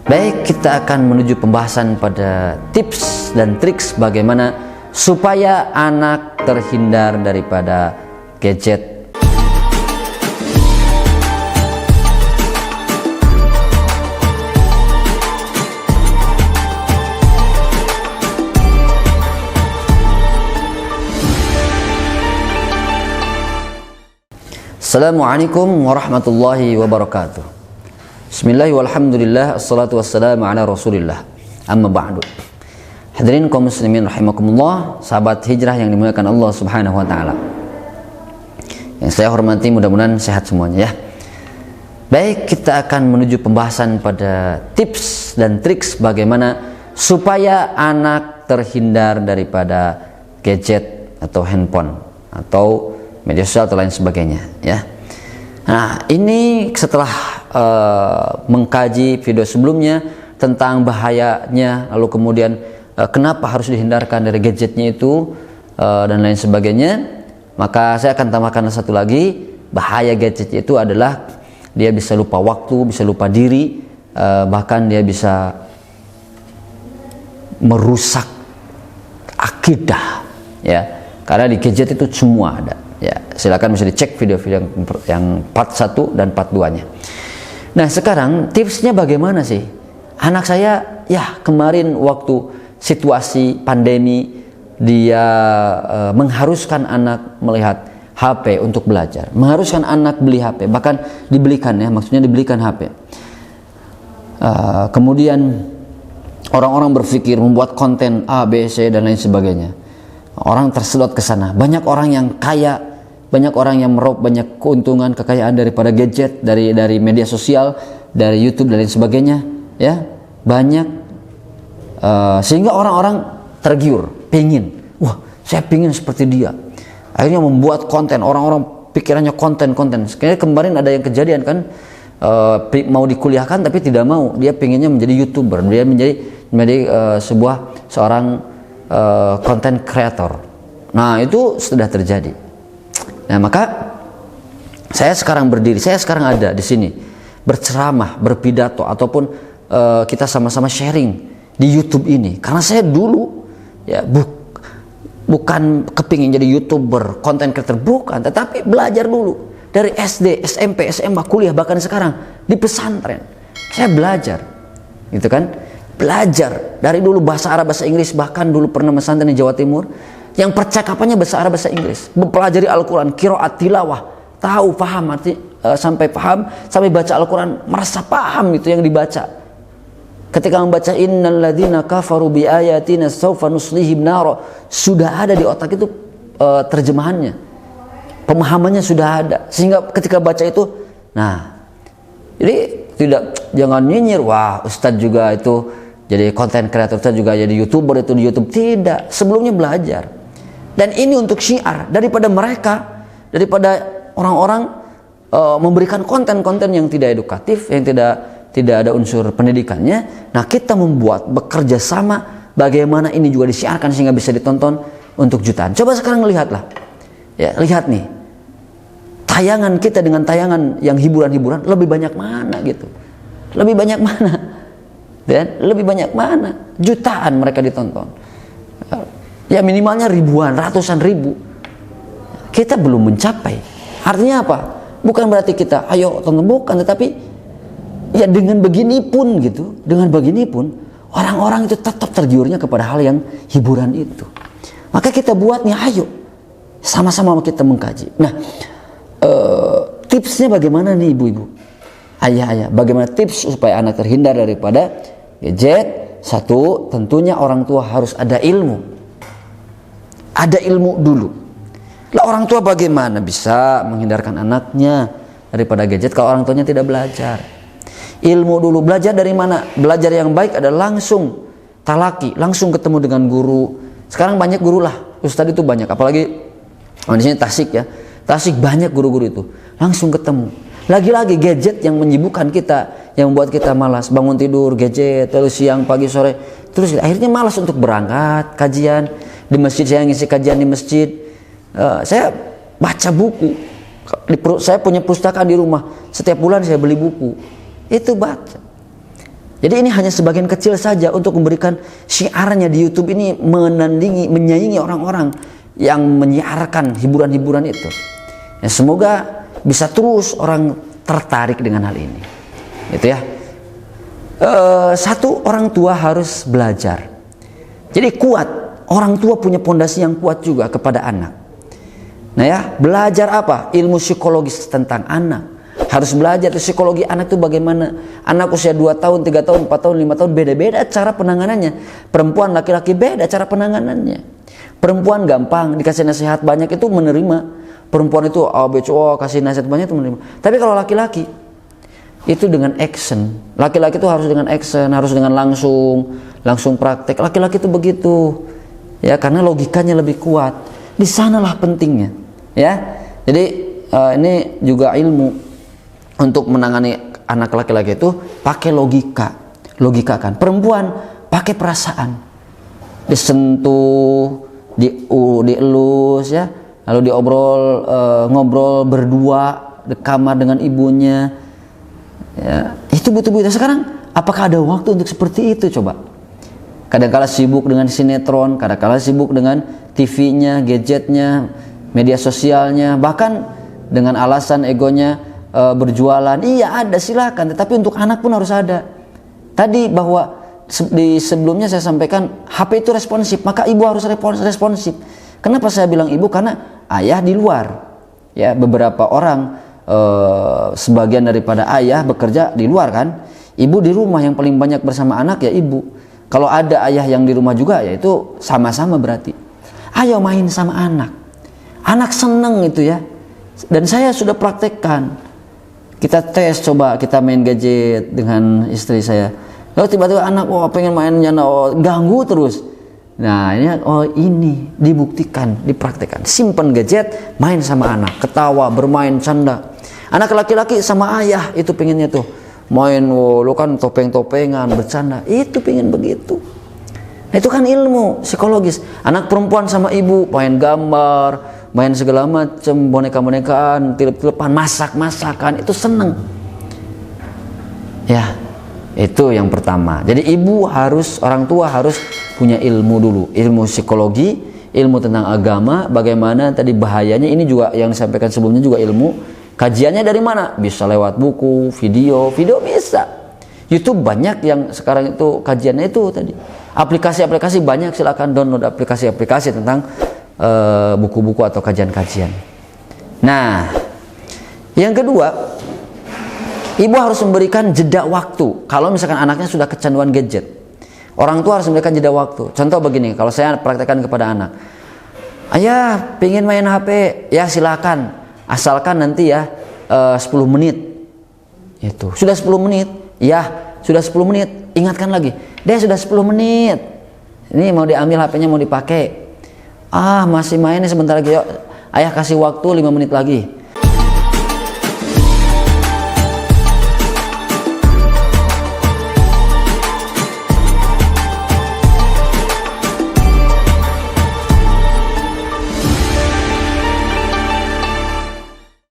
Baik, kita akan menuju pembahasan pada tips dan triks bagaimana supaya anak terhindar daripada gadget. Assalamualaikum warahmatullahi wabarakatuh. Bismillah walhamdulillah, assalatu wassalamu ala rasulillah, amma ba'du. Hadirin kaum muslimin rahimakumullah, sahabat hijrah yang dimuliakan Allah subhanahu wa ta'ala, yang saya hormati, mudah-mudahan sehat semuanya ya. Baik, kita akan menuju pembahasan pada tips dan triks bagaimana supaya anak terhindar daripada gadget atau handphone atau media sosial atau lain sebagainya ya. Nah, ini setelah mengkaji video sebelumnya tentang bahayanya, lalu kemudian kenapa harus dihindarkan dari gadgetnya itu dan lain sebagainya, maka saya akan tambahkan satu lagi. Bahaya gadget itu adalah dia bisa lupa waktu, bisa lupa diri, bahkan dia bisa merusak akidah ya, karena di gadget itu semua ada ya. Silakan bisa dicek video-video yang part 1 dan part 2 nya. Nah, sekarang tipsnya bagaimana sih? Anak saya ya kemarin waktu situasi pandemi, dia mengharuskan anak melihat HP untuk belajar, mengharuskan anak beli HP, bahkan dibelikan ya, maksudnya dibelikan HP. Kemudian orang-orang berpikir membuat konten A, B, C dan lain sebagainya. Orang tersedot ke sana. Banyak orang yang kaya, banyak orang yang meraup banyak keuntungan, kekayaan daripada gadget, dari media sosial, dari YouTube dan lain sebagainya ya, banyak. Sehingga orang-orang tergiur, pingin, wah saya pingin seperti dia, akhirnya membuat konten. Orang-orang pikirannya konten. Kayaknya kemarin ada yang kejadian kan, mau dikuliahkan tapi tidak mau, dia pinginnya menjadi YouTuber, dia menjadi seorang content creator. Nah, itu sudah terjadi. Nah, maka saya sekarang berdiri, saya sekarang ada di sini berceramah, berpidato, ataupun kita sama-sama sharing di YouTube ini karena saya dulu ya bukan kepingin jadi YouTuber, content creator, bukan, tetapi belajar dulu dari SD, SMP, SMA, kuliah, bahkan sekarang di pesantren saya belajar, gitu kan? Belajar dari dulu bahasa Arab, bahasa Inggris, bahkan dulu pernah pesantren di Jawa Timur yang percakapannya bahasa Arab, bahasa Inggris, mempelajari Al-Quran, qiraat, tilawah, tahu, paham arti, sampai paham, sampai baca Al-Quran, merasa paham itu yang dibaca. Ketika membaca innal ladzina kafaru bi ayatina sawfa nuslihim nara, sudah ada di otak itu terjemahannya, pemahamannya sudah ada, sehingga ketika baca itu, nah, jadi jangan nyinyir, wah Ustadz juga itu jadi content creator, Ustadz juga jadi YouTuber itu di YouTube. Tidak, sebelumnya belajar. Dan ini untuk syiar daripada mereka, daripada orang-orang memberikan konten-konten yang tidak edukatif, yang tidak ada unsur pendidikannya. Nah, kita bekerja sama bagaimana ini juga disiarkan sehingga bisa ditonton untuk jutaan. Coba sekarang lihatlah, ya, lihat nih, tayangan kita dengan tayangan yang hiburan-hiburan lebih banyak mana gitu, lebih banyak mana, dan lebih banyak mana, jutaan mereka ditonton. Ya minimalnya ribuan, ratusan ribu. Kita belum mencapai. Artinya apa? Bukan berarti kita ayo tonton, bukan, tetapi ya dengan begini pun gitu, dengan begini pun orang-orang itu tetap tergiurnya kepada hal yang hiburan itu. Maka kita buat nih, ayo sama-sama kita mengkaji. Nah, tipsnya bagaimana nih ibu-ibu, ayah-ayah? Bagaimana tips supaya anak terhindar daripada gadget? Satu, tentunya orang tua harus ada ilmu. Ada ilmu dulu. Lah, orang tua bagaimana bisa menghindarkan anaknya daripada gadget kalau orang tuanya tidak belajar? Ilmu dulu. Belajar dari mana? Belajar yang baik adalah langsung talaki, langsung ketemu dengan guru. Sekarang banyak guru lah, ustadz itu banyak, apalagi di sini Tasik ya. Tasik banyak guru-guru itu, langsung ketemu. Lagi-lagi gadget yang menyibukkan kita, yang membuat kita malas bangun tidur, gadget, terus siang, pagi, sore, terus akhirnya malas untuk berangkat kajian. Di masjid saya ngisi kajian di masjid, saya baca buku, saya punya perpustakaan di rumah, setiap bulan saya beli buku, itu baca. Jadi ini hanya sebagian kecil saja untuk memberikan syiarnya di YouTube ini, menandingi, menyaingi orang-orang yang menyiarkan hiburan-hiburan itu. Ya, semoga bisa terus orang tertarik dengan hal ini. Gitu ya. Satu, orang tua harus belajar. Jadi kuat, orang tua punya pondasi yang kuat juga kepada anak. Nah ya, belajar apa? Ilmu psikologis tentang anak. Harus belajar psikologi anak itu bagaimana. Anak usia 2 tahun, 3 tahun, 4 tahun, 5 tahun, beda-beda cara penanganannya. Perempuan, laki-laki beda cara penanganannya. Perempuan gampang, dikasih nasihat banyak itu menerima. Perempuan itu kasih nasihat banyak itu menerima. Tapi kalau laki-laki itu dengan action. Laki-laki itu harus dengan action, harus dengan langsung praktek. Laki-laki itu begitu. Ya, karena logikanya lebih kuat. Di sanalah pentingnya. Ya. Jadi ini juga ilmu untuk menangani anak laki-laki itu pakai logika kan. Perempuan pakai perasaan, disentuh, dielus ya, lalu diobrol, ngobrol berdua di kamar dengan ibunya ya, itu butuh-butuh. Sekarang apakah ada waktu untuk seperti itu? Coba, kadang-kala sibuk dengan sinetron, kadang-kala sibuk dengan TV-nya, gadgetnya, media sosialnya, bahkan dengan alasan egonya berjualan. Iya ada, silakan, tetapi untuk anak pun harus ada. Tadi bahwa di sebelumnya saya sampaikan HP itu responsif, maka ibu harus responsif. Kenapa saya bilang ibu? Karena ayah di luar ya, beberapa orang sebagian daripada ayah bekerja di luar kan, ibu di rumah, yang paling banyak bersama anak ya ibu. Kalau ada ayah yang di rumah juga ya itu sama-sama berarti. Ayo main sama anak seneng itu ya. Dan saya sudah praktekkan. Kita tes, coba kita main gadget dengan istri saya. Lalu tiba-tiba anak pengen main nyana, ganggu terus. Nah ini dibuktikan, dipraktekkan. Simpan gadget, main sama anak, ketawa, bermain, canda. Anak laki-laki sama ayah itu pengennya tuh main, lu kan topeng-topengan, bercanda, itu pengen begitu. Nah, itu kan ilmu psikologis. Anak perempuan sama ibu main gambar, main segala macam, boneka-bonekaan, tilep-tilepan, masak-masakan, itu seneng. Ya, itu yang pertama. Jadi orang tua harus punya ilmu dulu, ilmu psikologi, ilmu tentang agama, bagaimana tadi bahayanya. Ini juga yang disampaikan sebelumnya juga ilmu. Kajiannya dari mana? Bisa lewat buku, video bisa. YouTube banyak yang sekarang itu kajiannya itu tadi. Aplikasi-aplikasi banyak, silakan download aplikasi-aplikasi tentang buku-buku atau kajian-kajian. Nah, yang kedua, ibu harus memberikan jeda waktu. Kalau misalkan anaknya sudah kecanduan gadget, orang tua harus memberikan jeda waktu. Contoh begini, kalau saya praktekkan kepada anak, ayah pengen main HP, ya silakan, asalkan nanti ya 10 menit. Itu sudah 10 menit, ya sudah 10 menit, ingatkan lagi, deh sudah 10 menit, ini mau diambil HP-nya, mau dipakai. Masih main nih sebentar lagi, yuk ayah kasih waktu 5 menit lagi.